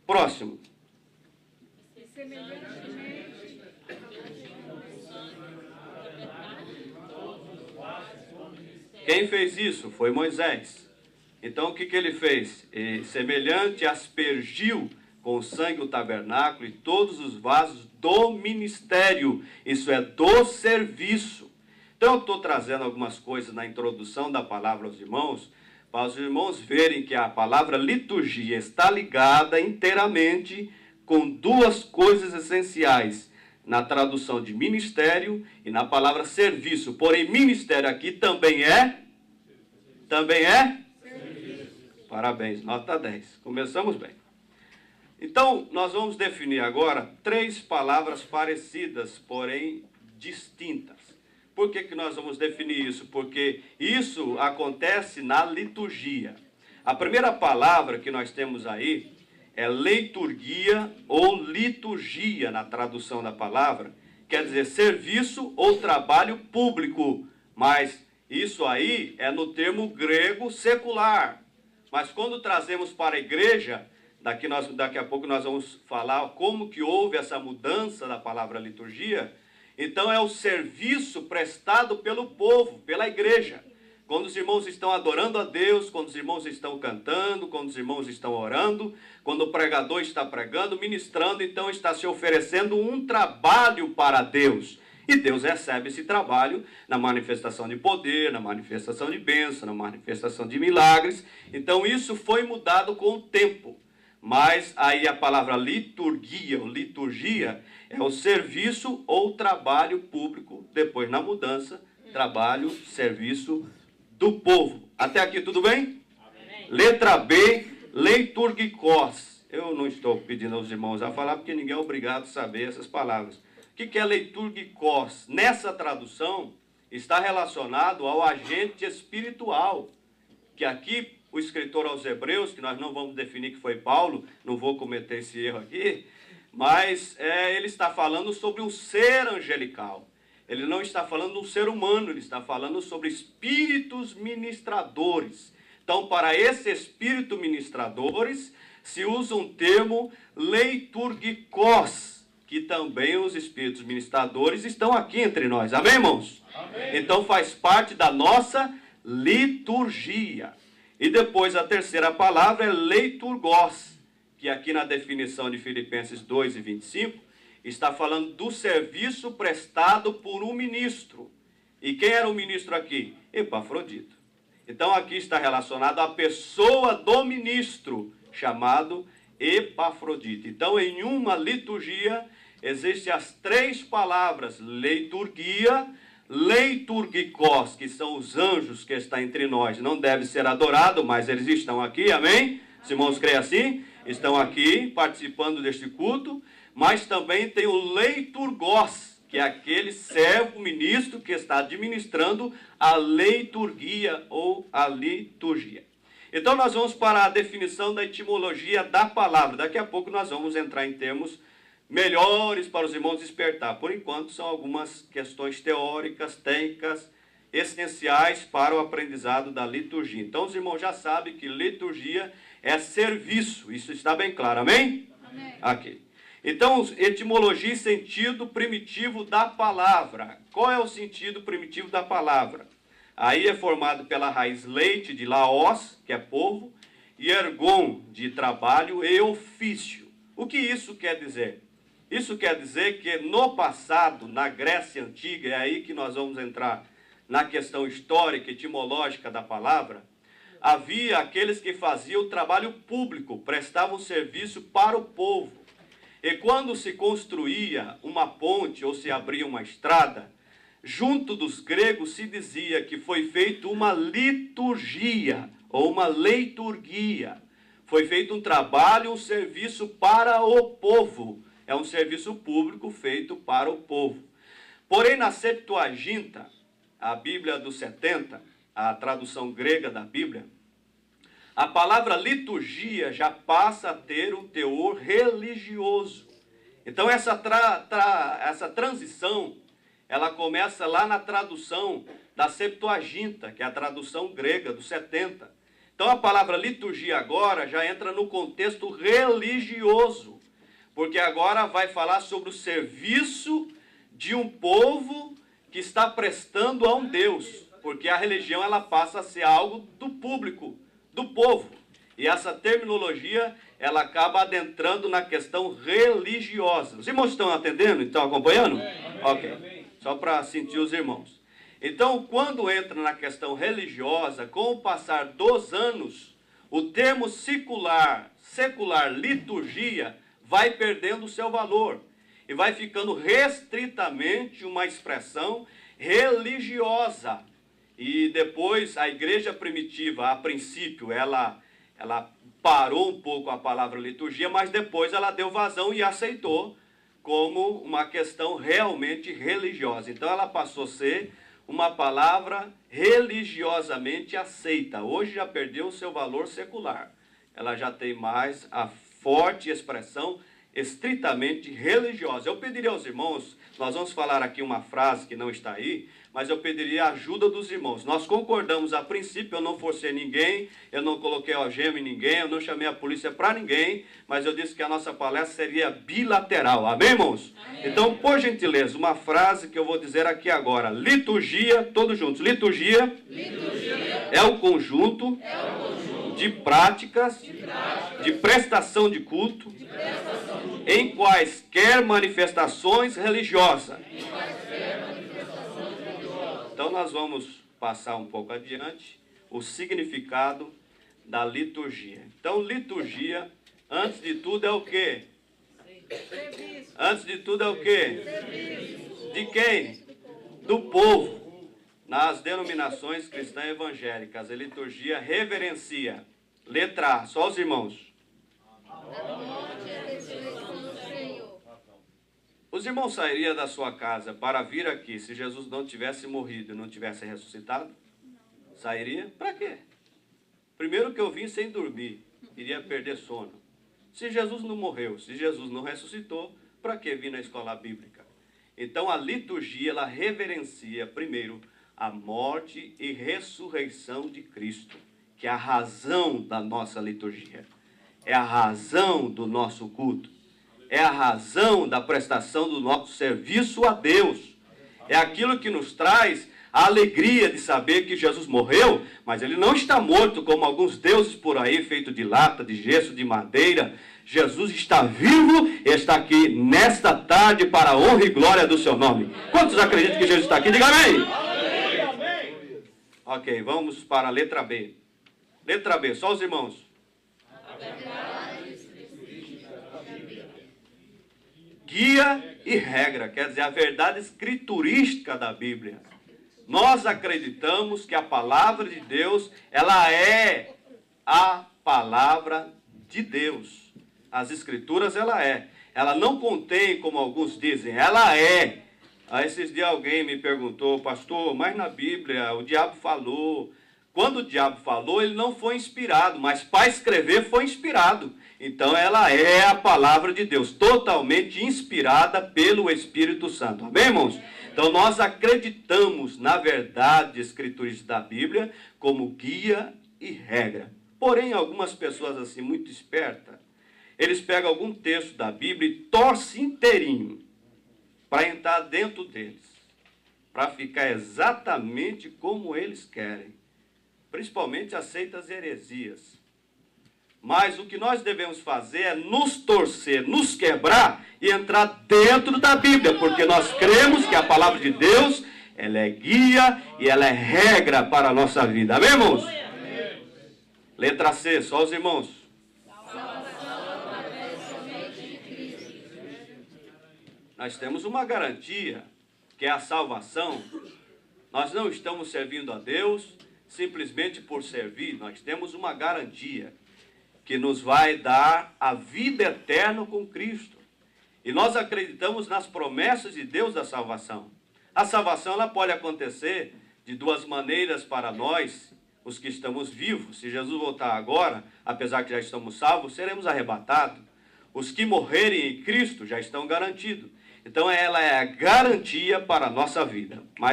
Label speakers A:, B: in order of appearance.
A: Próximo. Quem fez isso? Foi Moisés. Então o que ele fez? Semelhante aspergiu com o sangue o tabernáculo e todos os vasos do ministério. Isso é do serviço. Então eu estou trazendo algumas coisas na introdução da palavra aos irmãos, para os irmãos verem que a palavra liturgia está ligada inteiramente com duas coisas essenciais, na tradução de ministério e na palavra serviço. Porém, ministério aqui também é serviço. Parabéns, nota 10. Começamos bem. Então, nós vamos definir agora 3 palavras parecidas, porém distintas. Por que nós vamos definir isso? Porque isso acontece na liturgia. A primeira palavra que nós temos aí é liturgia ou liturgia, na tradução da palavra. Quer dizer, serviço ou trabalho público. Mas isso aí é no termo grego secular. Mas quando trazemos para a igreja, daqui a pouco nós vamos falar como que houve essa mudança da palavra liturgia. Então é o serviço prestado pelo povo, pela igreja. Quando os irmãos estão adorando a Deus, quando os irmãos estão cantando, quando os irmãos estão orando, quando o pregador está pregando, ministrando, então está se oferecendo um trabalho para Deus. E Deus recebe esse trabalho na manifestação de poder, na manifestação de bênção, na manifestação de milagres. Então isso foi mudado com o tempo. Mas aí a palavra liturgia ou liturgia é o serviço ou trabalho público. Depois, na mudança, trabalho, serviço do povo. Até aqui tudo bem? Amém. Letra B, leiturgikos. Eu não estou pedindo aos irmãos a falar, porque ninguém é obrigado a saber essas palavras. O que é leiturgikos? Nessa tradução, está relacionado ao agente espiritual, que aqui o escritor aos Hebreus, que nós não vamos definir que foi Paulo, não vou cometer esse erro aqui, mas ele está falando sobre um ser angelical. Ele não está falando de um ser humano, ele está falando sobre espíritos ministradores. Então, para esses espíritos ministradores, se usa um termo leiturgikos, que também os espíritos ministradores estão aqui entre nós. Amém, irmãos? Amém. Então, faz parte da nossa liturgia. E depois a terceira palavra é leiturgos, que aqui na definição de Filipenses 2:25, está falando do serviço prestado por um ministro. E quem era o ministro aqui? Epafrodito. Então aqui está relacionado à pessoa do ministro, chamado Epafrodito. Então em uma liturgia existem as 3 palavras, liturgia, leiturgikos, que são os anjos que estão entre nós. Não deve ser adorado, mas eles estão aqui, amém? Os irmãos creem assim? Estão aqui participando deste culto. Mas também tem o leiturgos, que é aquele servo ministro que está administrando a liturgia ou a liturgia. Então nós vamos para a definição da etimologia da palavra. Daqui a pouco nós vamos entrar em termos melhores para os irmãos despertar. Por enquanto são algumas questões teóricas, técnicas, essenciais para o aprendizado da liturgia. Então os irmãos já sabem que liturgia é serviço. Isso está bem claro, amém? Amém. Ok. Então, etimologia e sentido primitivo da palavra. Qual é o sentido primitivo da palavra? Aí é formado pela raiz leite, de laos, que é povo, e ergon, de trabalho, e ofício. O que isso quer dizer? Isso quer dizer que no passado, na Grécia Antiga, é aí que nós vamos entrar na questão histórica, etimológica da palavra, havia aqueles que faziam o trabalho público, prestavam serviço para o povo. E quando se construía uma ponte ou se abria uma estrada, junto dos gregos se dizia que foi feita uma liturgia ou uma leiturgia. Foi feito um trabalho, um serviço para o povo. É um serviço público feito para o povo. Porém, na Septuaginta, a Bíblia dos 70, a tradução grega da Bíblia, a palavra liturgia já passa a ter um teor religioso. Então essa transição, ela começa lá na tradução da Septuaginta, que é a tradução grega dos 70. Então a palavra liturgia agora já entra no contexto religioso, porque agora vai falar sobre o serviço de um povo que está prestando a um Deus, porque a religião ela passa a ser algo do público, do povo. E essa terminologia ela acaba adentrando na questão religiosa. Os irmãos estão atendendo? Estão acompanhando? Ok. Só para sentir os irmãos. Então, quando entra na questão religiosa, com o passar dos anos, o termo secular, liturgia, vai perdendo o seu valor. E vai ficando restritamente uma expressão religiosa. E depois, a igreja primitiva, a princípio, ela parou um pouco a palavra liturgia, mas depois ela deu vazão e aceitou como uma questão realmente religiosa. Então ela passou a ser uma palavra religiosamente aceita. Hoje já perdeu o seu valor secular. Ela já tem mais a forte expressão estritamente religiosa. Eu pediria aos irmãos, nós vamos falar aqui uma frase que não está aí, mas eu pediria a ajuda dos irmãos. Nós concordamos a princípio, eu não forcei ninguém, eu não coloquei algema em ninguém, eu não chamei a polícia para ninguém, mas eu disse que a nossa palestra seria bilateral. Amém, irmãos? Amém. Então, por gentileza, uma frase que eu vou dizer aqui agora. Liturgia, todos juntos. Liturgia é o conjunto de práticas de prestação de culto em quaisquer manifestações religiosas. Então nós vamos passar um pouco adiante o significado da liturgia. Então liturgia, antes de tudo é o quê? Serviço. Antes de tudo é o quê? Serviço. De quem? Do povo. Nas denominações cristãs evangélicas, a liturgia reverencia. Letra A, só os irmãos. Os irmãos sairiam da sua casa para vir aqui se Jesus não tivesse morrido e não tivesse ressuscitado? Sairia? Para quê? Primeiro que eu vim sem dormir, iria perder sono. Se Jesus não morreu, se Jesus não ressuscitou, para que vir na escola bíblica? Então a liturgia, ela reverencia primeiro a morte e ressurreição de Cristo, que é a razão da nossa liturgia. É a razão do nosso culto. É a razão da prestação do nosso serviço a Deus. É aquilo que nos traz a alegria de saber que Jesus morreu, mas ele não está morto como alguns deuses por aí, feito de lata, de gesso, de madeira. Jesus está vivo e está aqui nesta tarde para a honra e glória do seu nome. Quantos acreditam que Jesus está aqui? Diga amém. Ok, vamos para a letra B. Letra B, só os irmãos. Guia e regra, quer dizer, a verdade escriturística da Bíblia. Nós acreditamos que a palavra de Deus, ela é a palavra de Deus. As escrituras, ela é. Ela não contém, como alguns dizem, ela é. Aí esses dias alguém me perguntou, pastor, mas na Bíblia o diabo falou. Quando o diabo falou, ele não foi inspirado, mas para escrever foi inspirado. Então ela é a palavra de Deus, totalmente inspirada pelo Espírito Santo. Amém, irmãos? Então nós acreditamos na verdade escriturística da Bíblia como guia e regra. Porém, algumas pessoas assim muito espertas, eles pegam algum texto da Bíblia e torcem inteirinho para entrar dentro deles, para ficar exatamente como eles querem. Principalmente as seitas heresias. Mas o que nós devemos fazer é nos torcer, nos quebrar e entrar dentro da Bíblia, porque nós cremos que a palavra de Deus, ela é guia e ela é regra para a nossa vida. Amém, irmãos? Amém. Letra C, só os irmãos. Nós temos uma garantia, que é a salvação. Nós não estamos servindo a Deus simplesmente por servir. Nós temos uma garantia que nos vai dar a vida eterna com Cristo. E nós acreditamos nas promessas de Deus da salvação. A salvação ela pode acontecer de duas maneiras para nós, os que estamos vivos. Se Jesus voltar agora, apesar que já estamos salvos, seremos arrebatados. Os que morrerem em Cristo já estão garantidos. Então ela é a garantia para a nossa vida. Mas